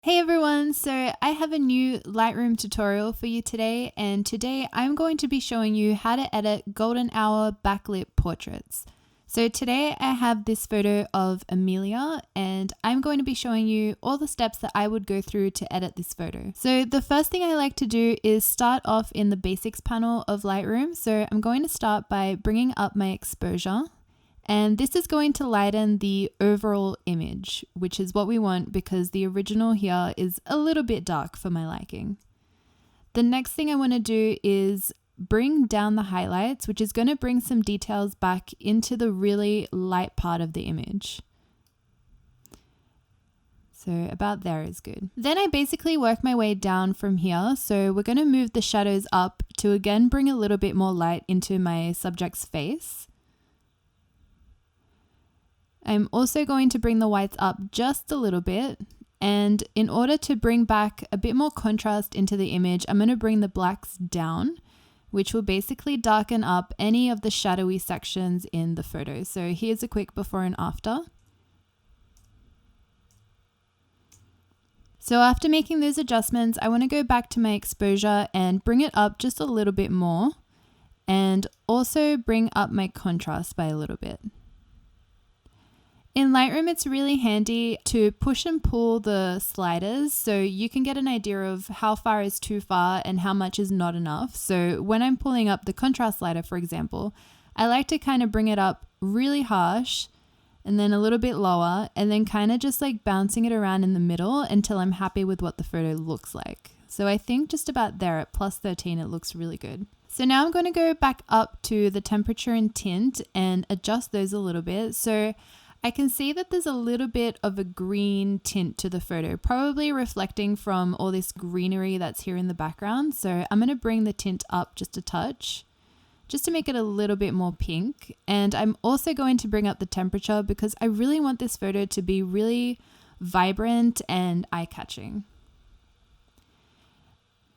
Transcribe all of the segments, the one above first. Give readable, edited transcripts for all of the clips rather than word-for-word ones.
Hey everyone, so I have a new Lightroom tutorial for you today, and today I'm going to be showing you how to edit golden hour backlit portraits. So today I have this photo of Amelia, and I'm going to be showing you all the steps that I would go through to edit this photo. So the first thing I like to do is start off in the basics panel of Lightroom. So I'm going to start by bringing up my exposure. And this is going to lighten the overall image, which is what we want because the original here is a little bit dark for my liking. The next thing I want to do is bring down the highlights, which is going to bring some details back into the really light part of the image. So about there is good. Then I basically work my way down from here. So we're going to move the shadows up to again bring a little bit more light into my subject's face. I'm also going to bring the whites up just a little bit, and in order to bring back a bit more contrast into the image, I'm going to bring the blacks down, which will basically darken up any of the shadowy sections in the photo. So here's a quick before and after. So after making those adjustments, I want to go back to my exposure and bring it up just a little bit more, and also bring up my contrast by a little bit. In Lightroom, it's really handy to push and pull the sliders so you can get an idea of how far is too far and how much is not enough. So when I'm pulling up the contrast slider, for example, I like to kind of bring it up really harsh and then a little bit lower and then kind of just like bouncing it around in the middle until I'm happy with what the photo looks like. So I think just about there at +13, it looks really good. So now I'm going to go back up to the temperature and tint and adjust those a little bit. So I can see that there's a little bit of a green tint to the photo, probably reflecting from all this greenery that's here in the background. So I'm going to bring the tint up just a touch, just to make it a little bit more pink. And I'm also going to bring up the temperature because I really want this photo to be really vibrant and eye-catching.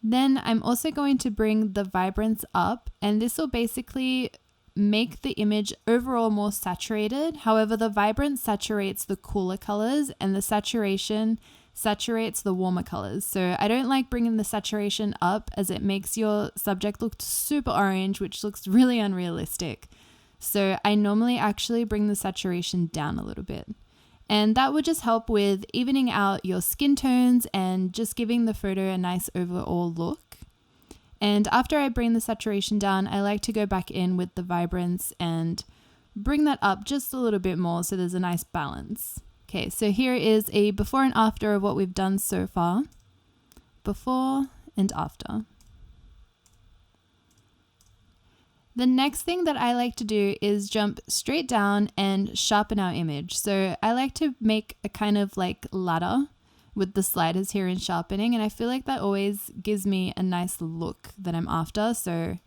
Then I'm also going to bring the vibrance up, and this will basically make the image overall more saturated. However, the vibrance saturates the cooler colors and the saturation saturates the warmer colors. So I don't like bringing the saturation up as it makes your subject look super orange, which looks really unrealistic. So I normally actually bring the saturation down a little bit. And that would just help with evening out your skin tones and just giving the photo a nice overall look. And after I bring the saturation down, I like to go back in with the vibrance and bring that up just a little bit more so there's a nice balance. Okay, so here is a before and after of what we've done so far. Before and after. The next thing that I like to do is jump straight down and sharpen our image. So I like to make a kind of like ladder with the sliders here in sharpening, and I feel like that always gives me a nice look that I'm after. So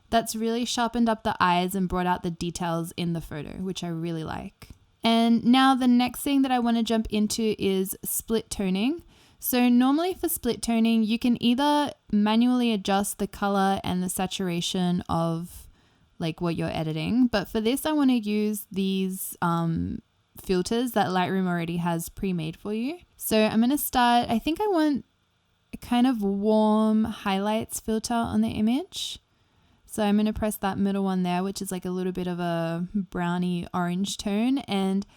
that's really sharpened up the eyes and brought out the details in the photo, which I really like. And now the next thing that I want to jump into is split toning. So normally for split toning, you can either manually adjust the color and the saturation of like what you're editing, but for this I want to use these filters that Lightroom already has pre-made for you. So I'm going to start, I think I want a kind of warm highlights filter on the image. So I'm going to press that middle one there, which is like a little bit of a browny orange tone. And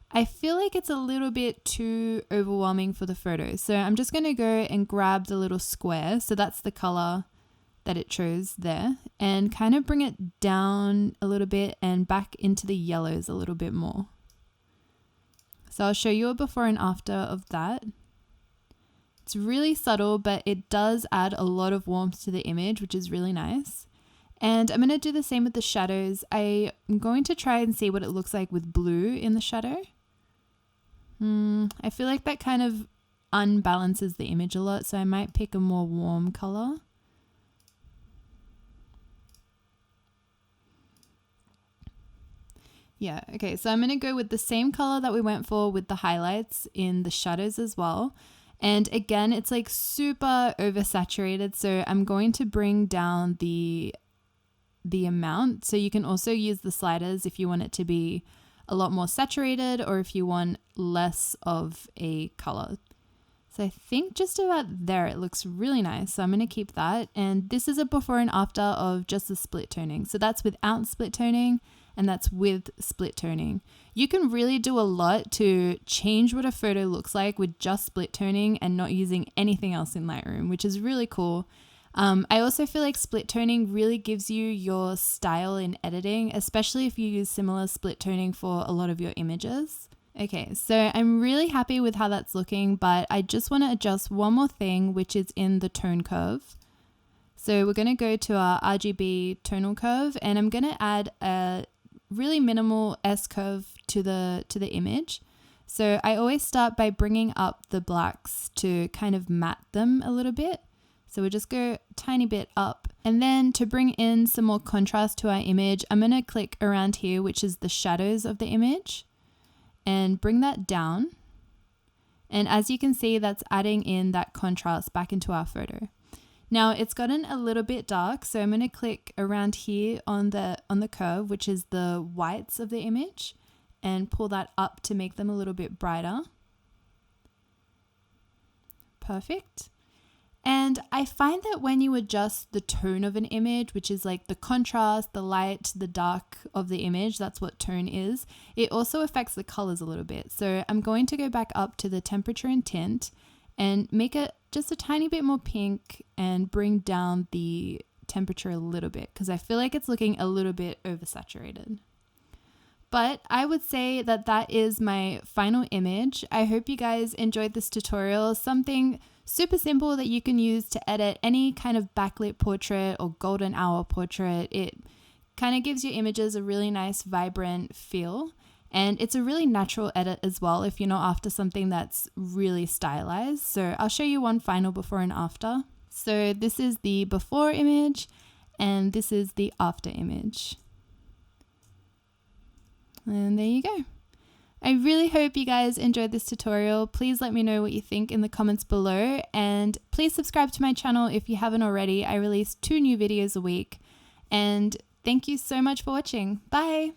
I feel like it's a little bit too overwhelming for the photo. So I'm just going to go and grab the little square. So that's the color that it chose there, and kind of bring it down a little bit and back into the yellows a little bit more. So I'll show you a before and after of that. It's really subtle, but it does add a lot of warmth to the image, which is really nice. And I'm going to do the same with the shadows. I'm going to try and see what it looks like with blue in the shadow. I feel like that kind of unbalances the image a lot, so I might pick a more warm color. Yeah, okay, so I'm going to go with the same color that we went for with the highlights in the shadows as well. And again, it's like super oversaturated, so I'm going to bring down the amount. So you can also use the sliders if you want it to be a lot more saturated or if you want less of a color. So I think just about there it looks really nice. So I'm going to keep that. And this is a before and after of just the split toning. So that's without split toning and that's with split toning. You can really do a lot to change what a photo looks like with just split toning and not using anything else in Lightroom, which is really cool. I also feel like split toning really gives you your style in editing, especially if you use similar split toning for a lot of your images. Okay, so I'm really happy with how that's looking, but I just want to adjust one more thing, which is in the tone curve. So we're going to go to our RGB tonal curve, and I'm going to add a really minimal S curve to the image. So I always start by bringing up the blacks to kind of matte them a little bit. So we'll just go a tiny bit up. And then to bring in some more contrast to our image, I'm going to click around here, which is the shadows of the image, and bring that down. And as you can see, that's adding in that contrast back into our photo. Now it's gotten a little bit dark, so I'm going to click around here on the curve, which is the whites of the image, and pull that up to make them a little bit brighter. Perfect. And I find that when you adjust the tone of an image, which is like the contrast, the light, the dark of the image, that's what tone is, it also affects the colors a little bit. So I'm going to go back up to the temperature and tint and make it just a tiny bit more pink and bring down the temperature a little bit because I feel like it's looking a little bit oversaturated. But I would say that that is my final image. I hope you guys enjoyed this tutorial. Something super simple that you can use to edit any kind of backlit portrait or golden hour portrait. It kind of gives your images a really nice, vibrant feel. And it's a really natural edit as well if you're not after something that's really stylized. So I'll show you one final before and after. So this is the before image and this is the after image. And there you go. I really hope you guys enjoyed this tutorial. Please let me know what you think in the comments below, and please subscribe to my channel if you haven't already. I release 2 new videos a week, and thank you so much for watching. Bye!